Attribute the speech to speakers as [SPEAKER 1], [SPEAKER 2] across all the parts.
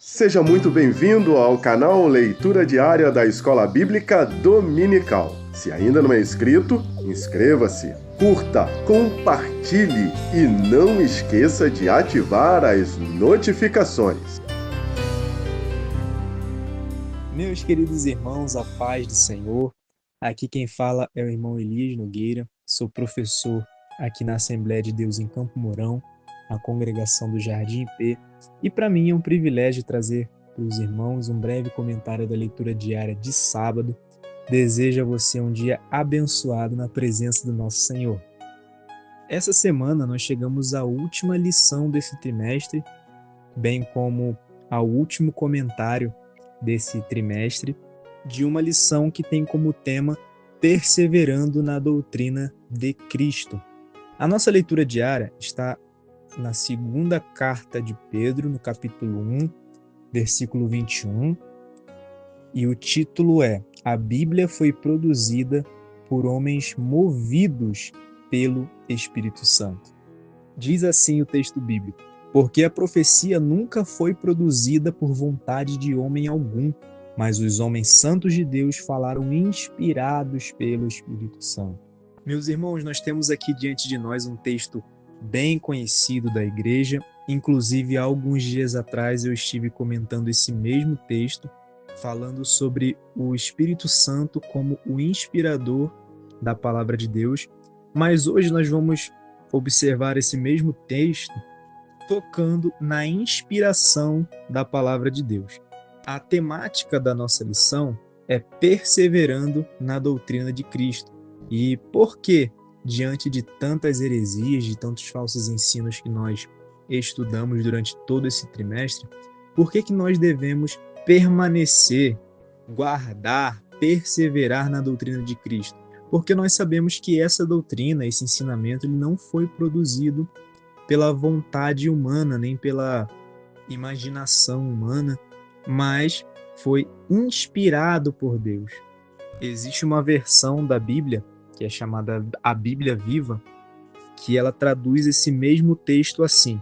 [SPEAKER 1] Seja muito bem-vindo ao canal Leitura Diária da Escola Bíblica Dominical. Se ainda não é inscrito, inscreva-se, curta, compartilhe e não esqueça de ativar as notificações.
[SPEAKER 2] Meus queridos irmãos, a paz do Senhor. Aqui quem fala é o irmão Elias Nogueira, sou professor aqui na Assembleia de Deus em Campo Mourão, a congregação do Jardim IP, e para mim é um privilégio trazer para os irmãos um breve comentário da leitura diária de sábado. Desejo a você um dia abençoado na presença do nosso Senhor. Essa semana nós chegamos à última lição desse trimestre, bem como ao último comentário desse trimestre, de uma lição que tem como tema Perseverando na Doutrina de Cristo. A nossa leitura diária está na segunda carta de Pedro, no capítulo 1, versículo 21, e o título é A Bíblia foi produzida por homens movidos pelo Espírito Santo. Diz assim o texto bíblico: porque a profecia nunca foi produzida por vontade de homem algum, mas os homens santos de Deus falaram inspirados pelo Espírito Santo. Meus irmãos, nós temos aqui diante de nós um texto bem conhecido da igreja. Inclusive, há alguns dias atrás eu estive comentando esse mesmo texto, falando sobre o Espírito Santo como o inspirador da palavra de Deus. Mas hoje nós vamos observar esse mesmo texto focando na inspiração da palavra de Deus. A temática da nossa lição é perseverando na doutrina de Cristo. E por que, diante de tantas heresias, de tantos falsos ensinos que nós estudamos durante todo esse trimestre, por que nós devemos permanecer, guardar, perseverar na doutrina de Cristo? Porque nós sabemos que essa doutrina, esse ensinamento, ele não foi produzido pela vontade humana, nem pela imaginação humana, mas foi inspirado por Deus. Existe uma versão da Bíblia, que é chamada a Bíblia Viva, que ela traduz esse mesmo texto assim: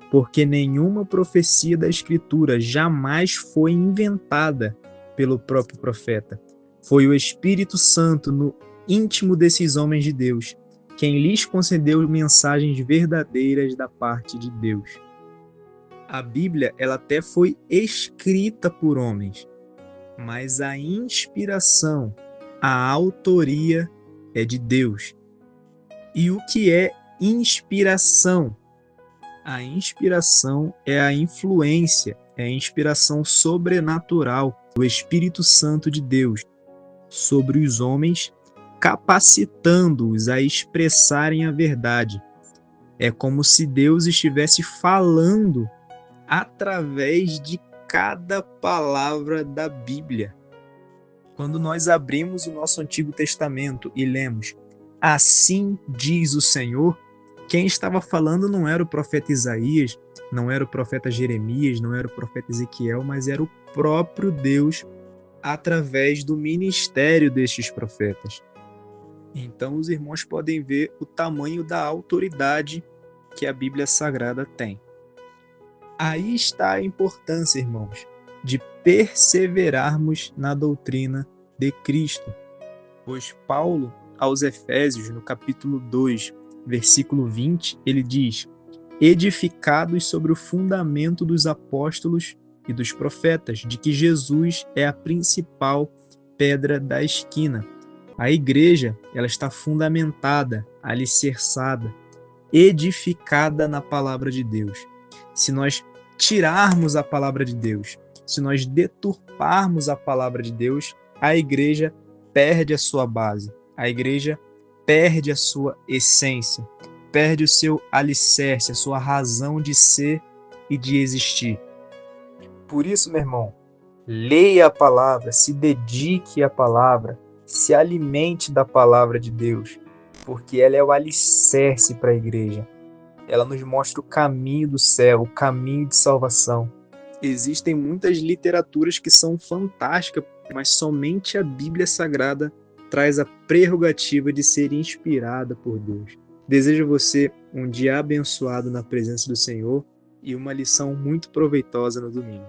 [SPEAKER 2] porque nenhuma profecia da Escritura jamais foi inventada pelo próprio profeta. Foi o Espírito Santo, no íntimo desses homens de Deus, quem lhes concedeu mensagens verdadeiras da parte de Deus. A Bíblia, ela até foi escrita por homens, mas a inspiração, a autoria é de Deus. E o que é inspiração? A inspiração é a influência, é a inspiração sobrenatural do Espírito Santo de Deus sobre os homens, capacitando-os a expressarem a verdade. É como se Deus estivesse falando através de cada palavra da Bíblia. Quando nós abrimos o nosso Antigo Testamento e lemos "Assim diz o Senhor", quem estava falando não era o profeta Isaías, não era o profeta Jeremias, não era o profeta Ezequiel, mas era o próprio Deus através do ministério destes profetas. Então os irmãos podem ver o tamanho da autoridade que a Bíblia Sagrada tem. Aí está a importância, irmãos, de perseverarmos na doutrina de Cristo. Pois Paulo, aos Efésios, no capítulo 2, versículo 20, ele diz: edificados sobre o fundamento dos apóstolos e dos profetas, de que Jesus é a principal pedra da esquina. A igreja, ela está fundamentada, alicerçada, edificada na palavra de Deus. Se nós tirarmos a palavra de Deus, se nós deturparmos a palavra de Deus, a igreja perde a sua base, a igreja perde a sua essência, perde o seu alicerce, a sua razão de ser e de existir. Por isso, meu irmão, leia a palavra, se dedique à palavra, se alimente da palavra de Deus, porque ela é o alicerce para a igreja. Ela nos mostra o caminho do céu, o caminho de salvação. Existem muitas literaturas que são fantásticas, mas somente a Bíblia Sagrada traz a prerrogativa de ser inspirada por Deus. Desejo a você um dia abençoado na presença do Senhor e uma lição muito proveitosa no domingo.